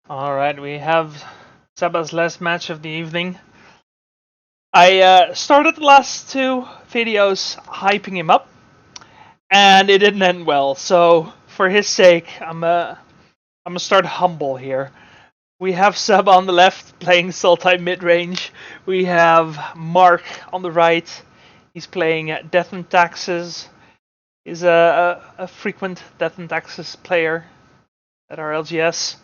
Alright, we have Seba's last match of the evening. I started the last two videos hyping him up, and it didn't end well. So for his sake, I'm gonna start humble here. We have Seba on the left playing Sultai Midrange. We have Mark on the right. He's playing Death and Taxes. He's a frequent Death and Taxes player at our LGS.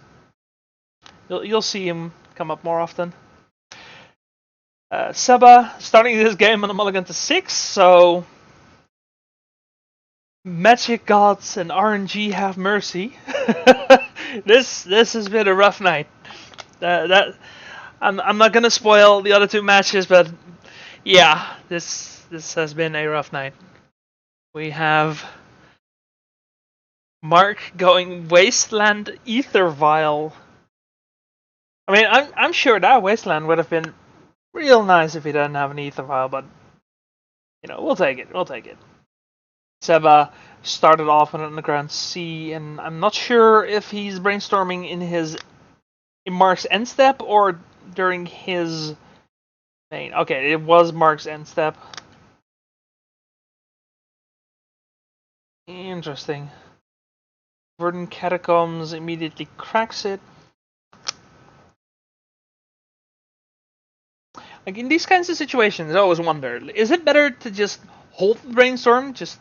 You'll see him come up more often. Seba starting this game on a mulligan to 6, so magic gods and RNG have mercy. this has been a rough night. I'm not gonna spoil the other two matches, but yeah, this has been a rough night. We have Mark going Wasteland Ether Vial. I mean, I'm sure that Wasteland would have been real nice if he didn't have an Ether Vial, but you know, we'll take it. We'll take it. Seba started off on an underground C, and I'm not sure if he's brainstorming in Mark's end step or during his main. Okay, it was Mark's end step. Interesting. Verdant Catacombs immediately cracks it. Like in these kinds of situations, I always wonder: is it better to just hold the brainstorm, just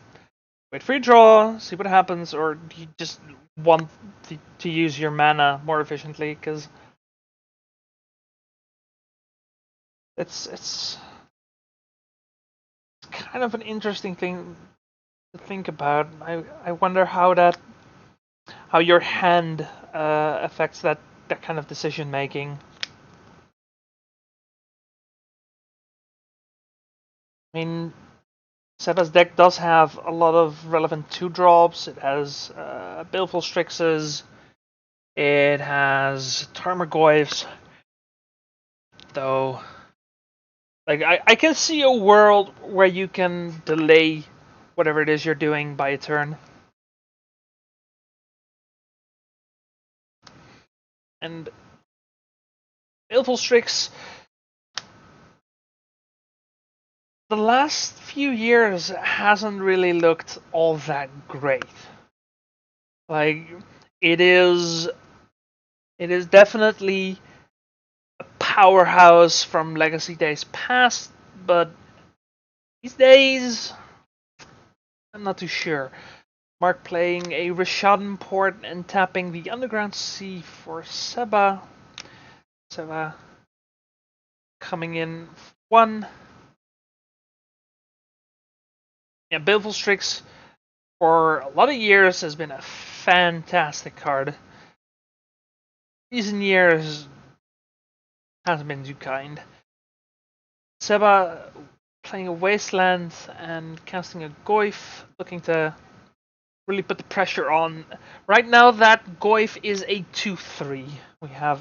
wait for your draw, see what happens, or do you just want to use your mana more efficiently? Because it's kind of an interesting thing to think about. I wonder how your hand affects that kind of decision making. I mean, Seba's deck does have a lot of relevant 2-drops. It has Baleful Strixes. It has Tarmogoyfs. Though, like, I can see a world where you can delay whatever it is you're doing by a turn. And Baleful Strix, the last few years hasn't really looked all that great. Like, it is definitely a powerhouse from Legacy days past, but these days I'm not too sure. Mark playing a Rishadan port and tapping the Underground Sea for Seba. Seba coming in 1. Yeah, Baleful Strix for a lot of years has been a fantastic card. Recent years hasn't been too kind. Seba playing a Wasteland and casting a Goyf, looking to really put the pressure on. Right now, that Goyf is a 2/3. We have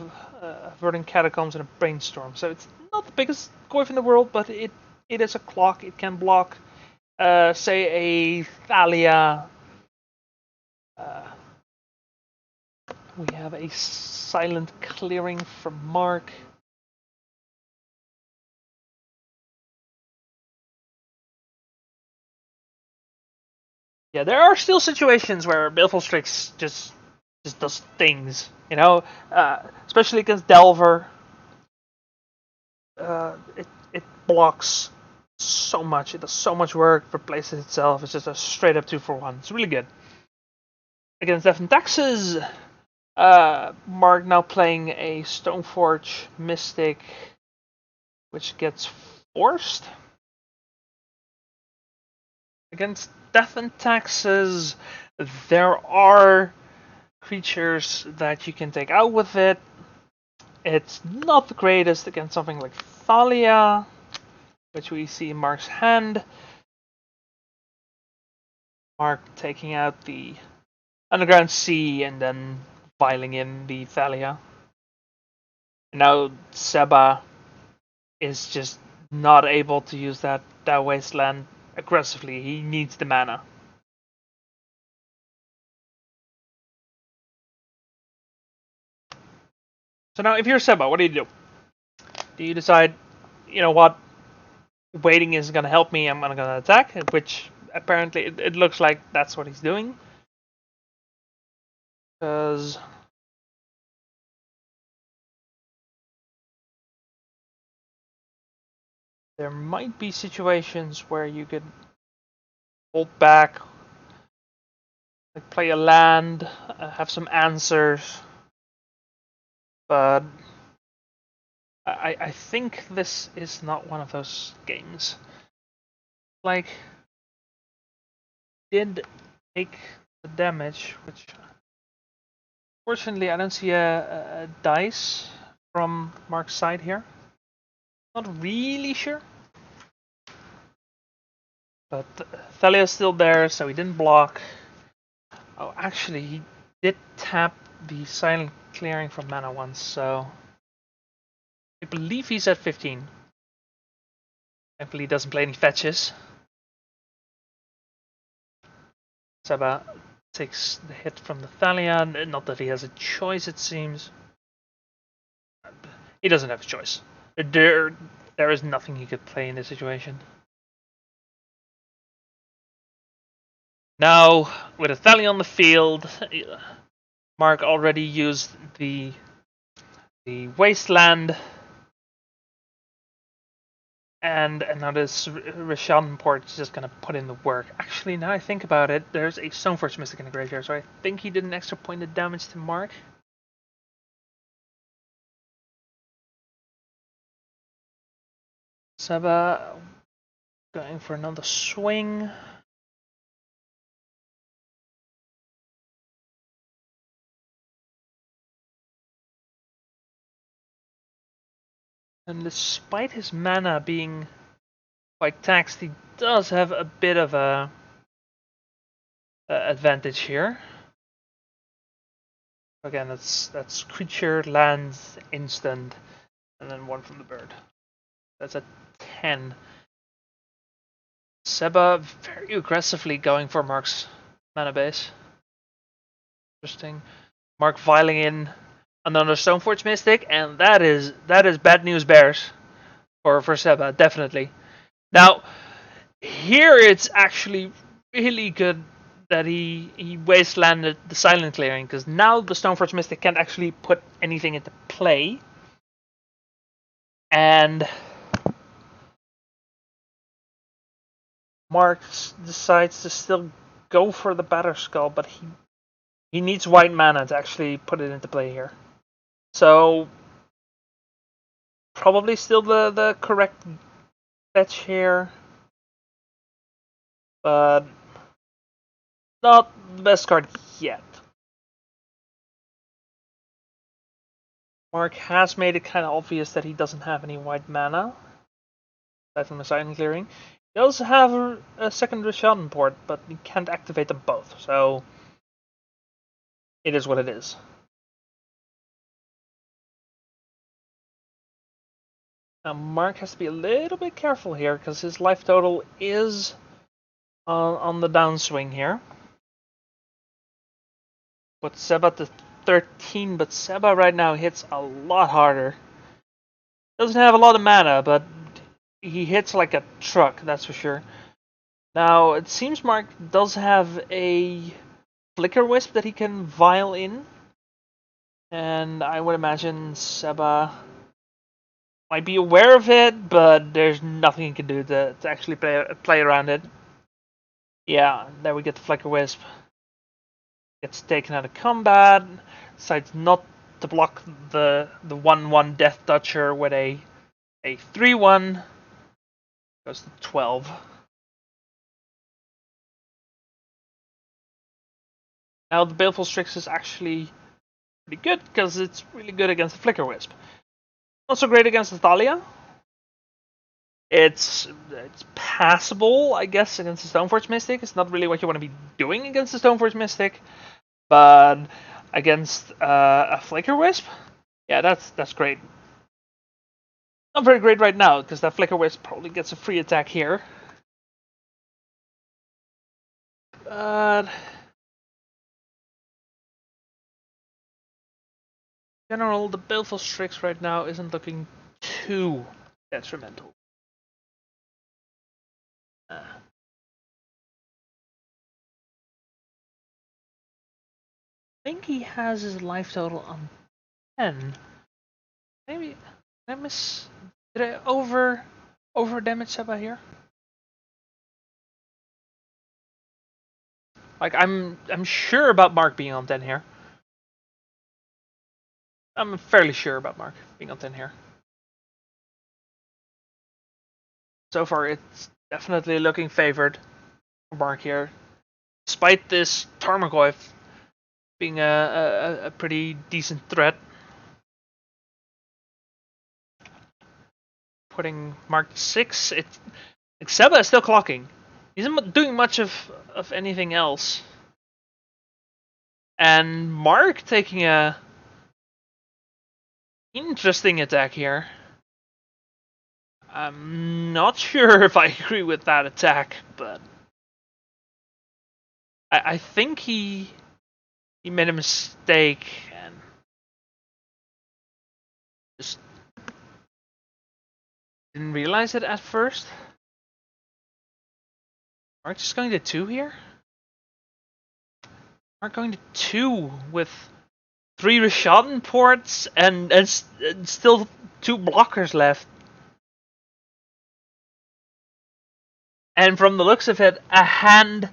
Verdant Catacombs and a Brainstorm, so it's not the biggest Goyf in the world, but it is a clock. It can block, say, a Thalia. We have a Silent Clearing from Mark. Yeah, there are still situations where Baleful Strix just does things, you know, especially against Delver. It blocks so much. It does so much work, replaces itself. It's just a straight up 2-for-1. It's really good. Against Death and Taxes, Mark now playing a Stoneforge Mystic, which gets forced. Against Death and Taxes, there are creatures that you can take out with it. It's not the greatest against something like Thalia, which we see in Mark's hand. Mark taking out the Underground Sea and then filing in the Thalia. And now Seba is just not able to use that Wasteland aggressively. He needs the mana. So now, if you're Seba, what do? Do you decide, you know what, waiting is gonna help me, I'm gonna attack, which apparently it looks like that's what he's doing. Because there might be situations where you could hold back, like play a land, have some answers, but I think this is not one of those games. Like, did take the damage, which fortunately I don't see a dice from Mark's side here. Not really sure. But Thalia's still there, so he didn't block. Oh, actually, he did tap the silent clearing from mana once, so I believe he's at 15. Thankfully, he doesn't play any fetches. Seba takes the hit from the Thalia. Not that he has a choice, it seems. He doesn't have a choice. There is nothing he could play in this situation. Now, with a Thalia on the field, Mark already used the Wasteland, and now this Rishon port is just gonna put in the work. Actually, now I think about it, there's a Stoneforge Mystic in the graveyard, so I think he did an extra point of damage to Mark. Seba going for another swing. And despite his mana being quite taxed, he does have a bit of a advantage here. Again, that's creature, land, instant, and then one from the bird. That's a 10. Seba very aggressively going for Mark's mana base. Interesting. Mark filing in another Stoneforge Mystic, and that is bad news bears for Seba, definitely. Now, here it's actually really good that he wastelanded the silent clearing, because now the Stoneforge Mystic can't actually put anything into play. And Mark decides to still go for the Batterskull, but he needs white mana to actually put it into play here. So probably still the correct fetch here, but not the best card yet. Mark has made it kind of obvious that he doesn't have any white mana, aside from the silent clearing. He does have a second Rishon port, but he can't activate them both, so it is what it is. Now Mark has to be a little bit careful here, because his life total is on the downswing here. Put Seba to 13, but Seba right now hits a lot harder. Doesn't have a lot of mana, but he hits like a truck, that's for sure. Now, it seems Mark does have a Flicker Wisp that he can vial in. And I would imagine Seba might be aware of it, but there's nothing he can do to actually play around it. Yeah, there we get the Flicker Wisp. Gets taken out of combat. Decides not to block the 1/1 Death Toucher with a 3/1. Goes to 12. Now the Baleful Strix is actually pretty good, because it's really good against the Flicker Wisp. Not so great against the Thalia. It's passable, I guess, against the Stoneforge Mystic. It's not really what you want to be doing against the Stoneforge Mystic, but against a Flicker Wisp, yeah, that's great. Not very great right now, because that Flicker Wisp probably gets a free attack here. But general, the Baleful Strix right now isn't looking too detrimental. I think he has his life total on 10. Maybe did I miss? Did I over damage Seba here? Like I'm sure about Mark being on 10 here. I'm fairly sure about Mark being on 10 here. So far, it's definitely looking favored for Mark here, despite this Tarmogoyf being a pretty decent threat. Putting Mark to 6. Seba is still clocking. He's not doing much of anything else. And Mark taking a interesting attack here. I'm not sure if I agree with that attack, but I think he made a mistake and just didn't realize it at first. Mark just going to 2 here? Mark going to 2 with 3 Rishadan ports and still 2 blockers left. And from the looks of it, a hand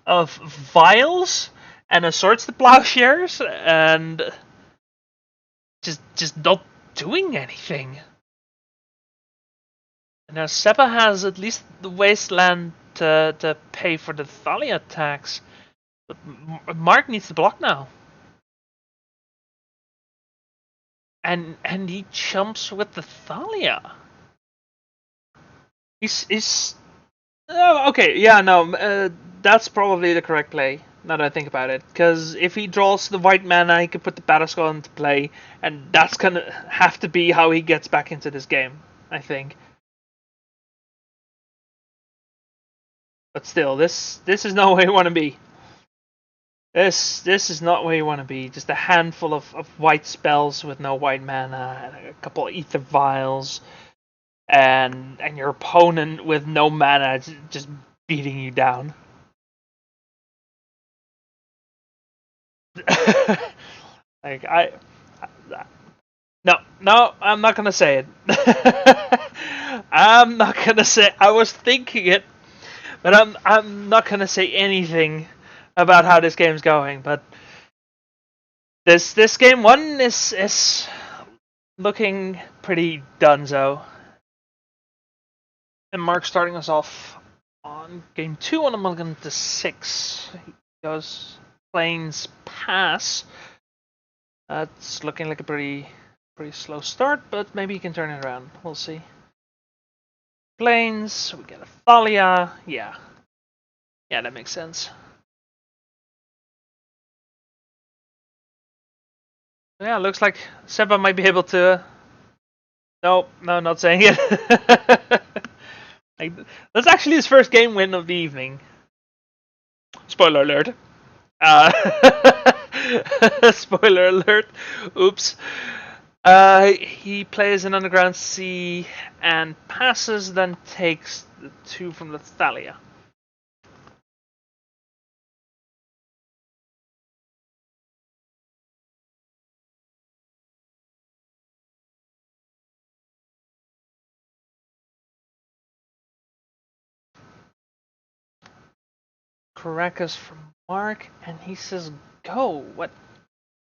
of vials and a swords to plowshares and just not doing anything. Now Seba has at least the wasteland to pay for the Thalia attacks, but Mark needs to block now. And he chumps with the Thalia. He's oh, okay, yeah, no, that's probably the correct play, now that I think about it. Because if he draws the white mana, he can put the Battle Skull into play, and that's gonna have to be how he gets back into this game, I think. But still, this is not where you want to be. This is not where you want to be. Just a handful of white spells with no white mana, and a couple of ether vials, and your opponent with no mana just beating you down. Like no, I'm not gonna say it. I'm not gonna say. I was thinking it, but I'm not gonna say anything about how this game's going. But this game 1 is looking pretty donezo. And Mark starting us off on game 2 on a mulligan to 6. He goes Plains Pass. It's looking like a pretty slow start, but maybe he can turn it around. We'll see. Plains, we get a Thalia. Yeah, that makes sense. Yeah, looks like Seba might be able to. No, not saying it. Like, that's actually his first game win of the evening. Spoiler alert. Spoiler alert. Oops. He plays an Underground Sea and passes, then takes the 2 from the Thalia. Caracas from Mark, and he says go. What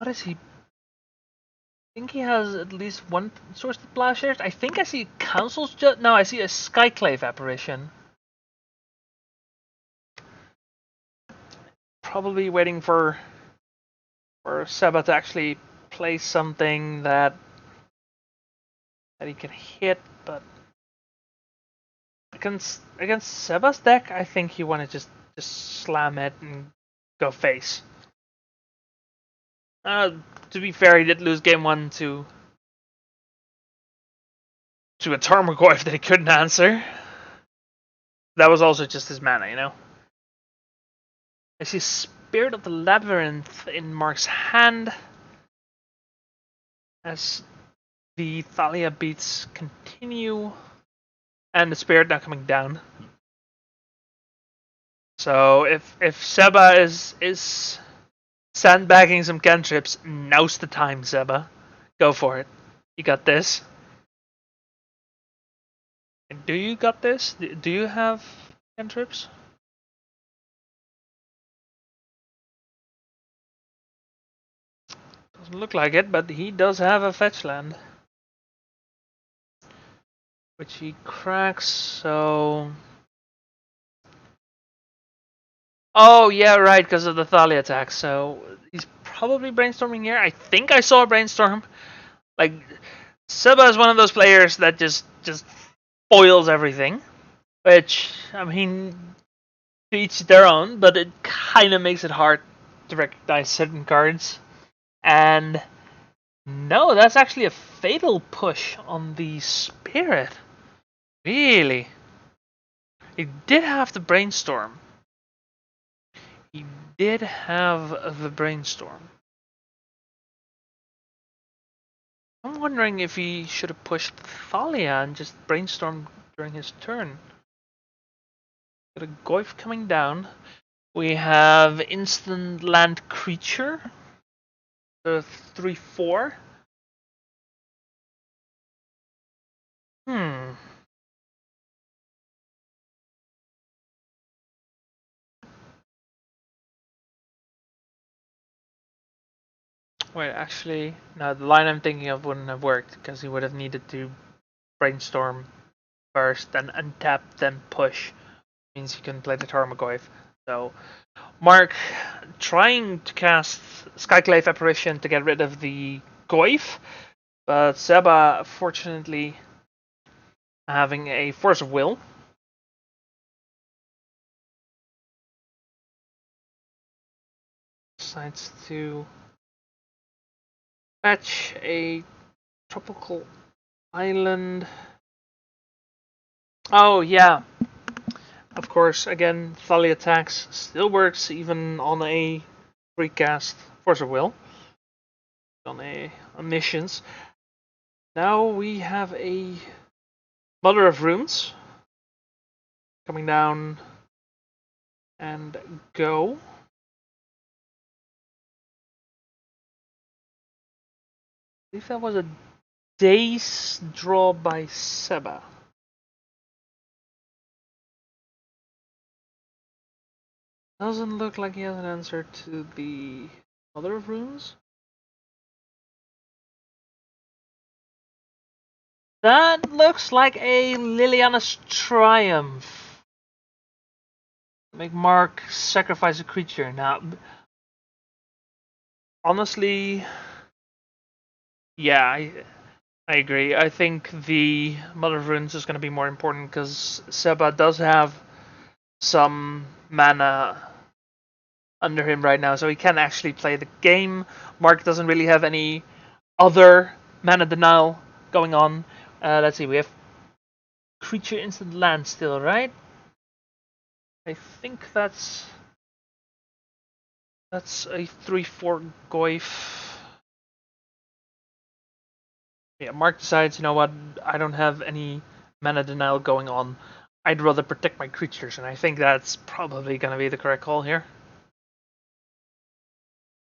is he? I think he has at least one source to plowshares. I think I see Council's no, I see a Skyclave apparition. Probably waiting for Seba to actually play something that he can hit, but against Seba's deck, I think he want to just slam it and go face. To be fair, he did lose game 1 to a Tarmogoyf that he couldn't answer. That was also just his mana, you know? I see Spirit of the Labyrinth in Mark's hand. as the Thalia beats continue, and the Spirit now coming down. So if Seba is sandbagging some cantrips, now's the time, Seba. Go for it. You got this. Do you got this? Do you have cantrips? Doesn't look like it, but he does have a fetch land. Which he cracks, so... Oh, yeah, right, because of the Thalia attack. So he's probably brainstorming here. I think I saw a brainstorm. Like, Seba is one of those players that just spoils everything. Which, I mean, to each their own, but it kind of makes it hard to recognize certain cards. And no, that's actually a fatal push on the Spirit. Really? He did have the brainstorm. He did have the brainstorm. I'm wondering if he should have pushed Thalia and just brainstormed during his turn. Got a Goyf coming down. We have instant land creature. 3/4. Wait, actually, no, the line I'm thinking of wouldn't have worked because he would have needed to brainstorm first and untap, then push. Means he couldn't play the Tarmogoyf. So, Mark trying to cast Skyclave Apparition to get rid of the Goyf, but Seba, fortunately, having a Force of Will. Decides to fetch a tropical island. Oh, yeah. Of course, again, Thalia attacks still works even on a recast Force of Will. On a Omniscience. Now we have a Mother of Runes coming down and go. I believe that was a Dace draw by Seba. Doesn't look like he has an answer to the Mother of Runes. That looks like a Liliana's Triumph. Make Mark sacrifice a creature. Now, honestly, yeah, I agree. I think the Mother of Runes is going to be more important because Seba does have some mana under him right now, so he can actually play the game. Mark doesn't really have any other mana denial going on. Let's see, we have creature instant land still, right? I think that's a 3/4 Goyf. Yeah, Mark decides, you know what, I don't have any mana denial going on. I'd rather protect my creatures, and I think that's probably going to be the correct call here.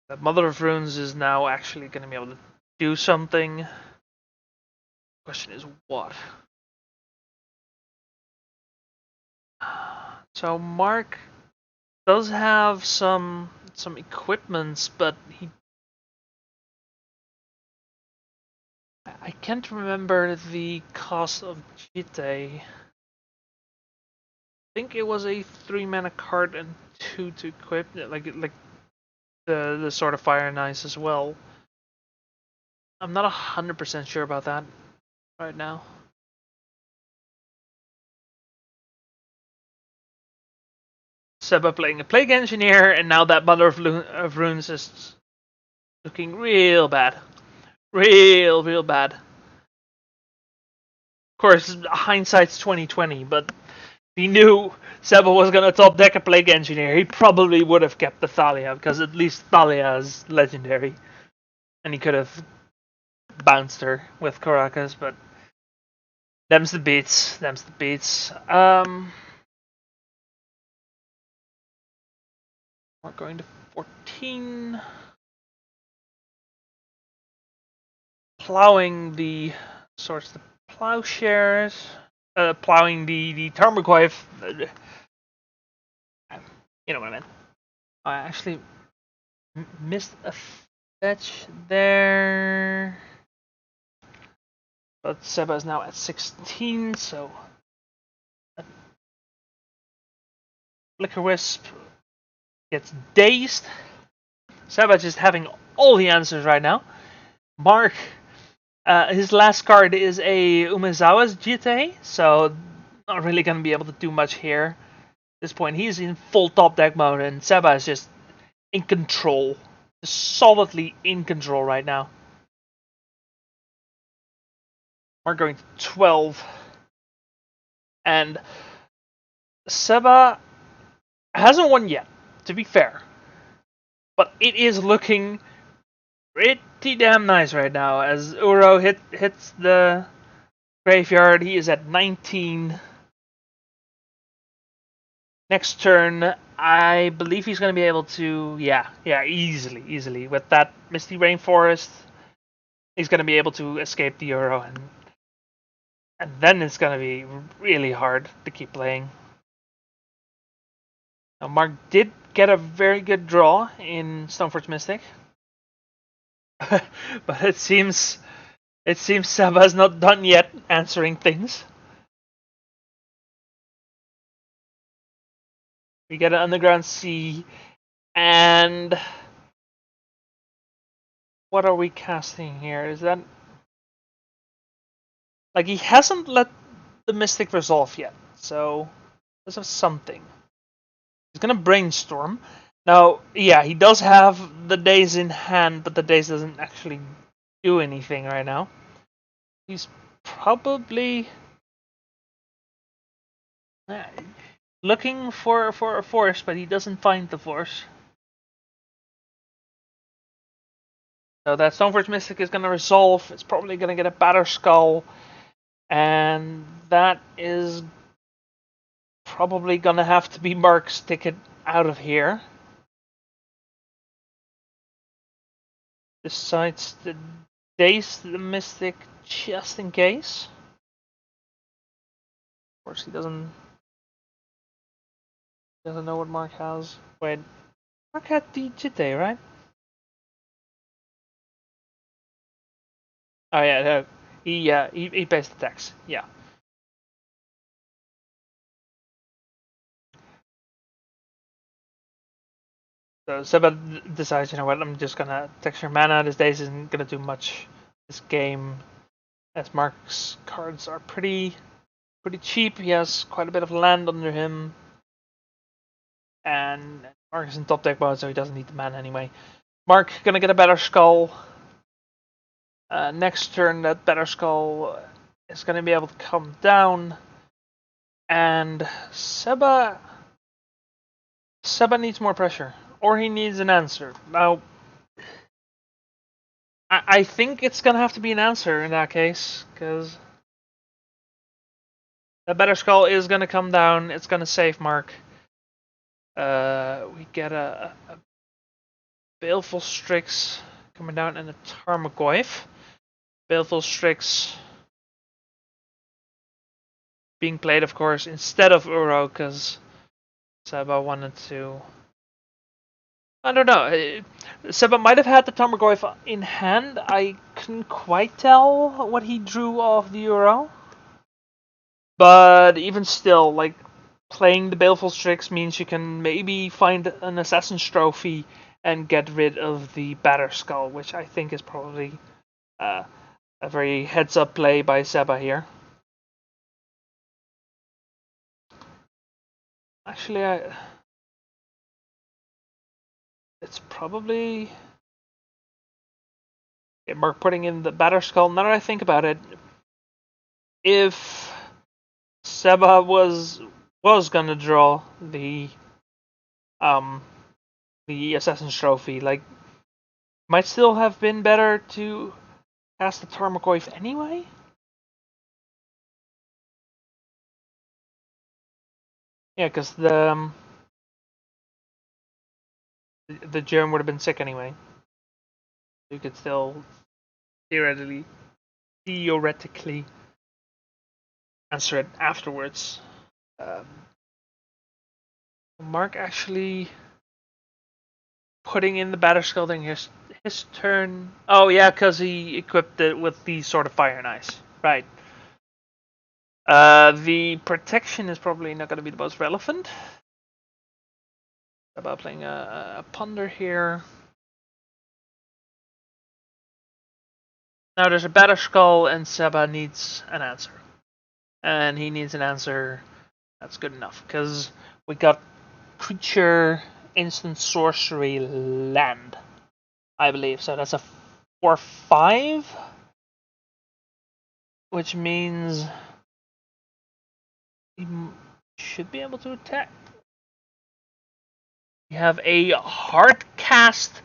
The Mother of Runes is now actually going to be able to do something. Question is what? So Mark does have some equipments, but I can't remember the cost of Jite. I think it was a 3 mana card and 2 to equip, like the Sword of Fire and Ice as well. I'm not 100% sure about that right now. Seba playing a Plague Engineer, and now that Mother of Runes is looking real bad. Real bad. Of course, hindsight's 2020, but if he knew Seba was gonna top deck a Plague Engineer, he probably would have kept the Thalia, because at least Thalia is legendary. And he could have bounced her with Caracas, but them's the beats. Them's the beats. We're going to 14. Plowing the sorts the plowshares. Plowing the Tarmogoyf. You know what I meant. I actually missed a fetch there. But Seba is now at 16, so Flicker Wisp gets dazed. Seba just having all the answers right now. Mark, his last card is a Umezawa's GT, so not really going to be able to do much here. At this point, he's in full top deck mode, and Seba is just in control. Just solidly in control right now. We're going to 12. And Seba hasn't won yet, to be fair. But it is looking pretty damn nice right now. As Uro hits the graveyard, he is at 19. Next turn, I believe he's going to be able to, yeah, easily. With that Misty Rainforest, he's going to be able to escape the Uro, and then it's going to be really hard to keep playing. Now, Mark did get a very good draw in Stoneforge Mystic. But it seems Seba's not done yet answering things. We get an Underground Sea, and what are we casting here? Is that like he hasn't let the Mystic resolve yet, so let's have something. He's gonna Brainstorm. Now, yeah, he does have the Daze in hand, but the Daze doesn't actually do anything right now. He's probably looking for a force, but he doesn't find the force. So that Stoneforge Mystic is going to resolve. It's probably going to get a Batter Skull, and that is probably going to have to be Mark's ticket out of here. Decides to Daze the Mystic just in case. Of course, he doesn't know what Mark has. Wait, Mark had the Jite, right? Oh yeah, no. He pays the tax. Yeah. So Seba decides, you know what, I'm just gonna texture mana. This Daze isn't gonna do much this game, as Mark's cards are pretty cheap. He has quite a bit of land under him, and Mark is in top deck mode, so he doesn't need the mana anyway. Mark gonna get a Better Skull. Next turn, that Better Skull is gonna be able to come down, and Seba needs more pressure, or he needs an answer. Now, I think it's gonna have to be an answer in that case, because the Better Skull is gonna come down. It's gonna save Mark. We get a Baleful Strix coming down and a Tarmogoyf. Baleful Strix being played, of course, instead of Uro, because Seba wanted to. I don't know. Seba might have had the Tarmogoyf in hand. I couldn't quite tell what he drew off the Uro. But even still, like, playing the Baleful Strix means you can maybe find an Assassin's Trophy and get rid of the Batter Skull, which I think is probably a very heads-up play by Seba here. Actually, it's probably Mark putting in the Batter Skull. Now that I think about it, if Seba was gonna draw the Assassin's Trophy, like, might still have been better to cast the Tarmogoyf anyway? Yeah, because the germ would have been sick anyway. You could still theoretically answer it afterwards. Mark actually putting in the Batterskull during his turn. Oh yeah, because he equipped it with the Sword of Fire and Ice. Right. The protection is probably not going to be the most relevant. About playing a ponder here. Now there's a Batterskull and Seba needs an answer. And he needs an answer that's good enough. Because we got creature, instant sorcery, land. I believe. So that's a 4/5. Which means he should be able to attack. You have a Hardcast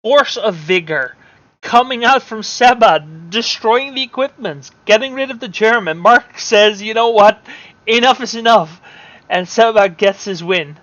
Force of Vigor coming out from Seba, destroying the equipment, getting rid of the germ, and Mark says, you know what, enough is enough, and Seba gets his win.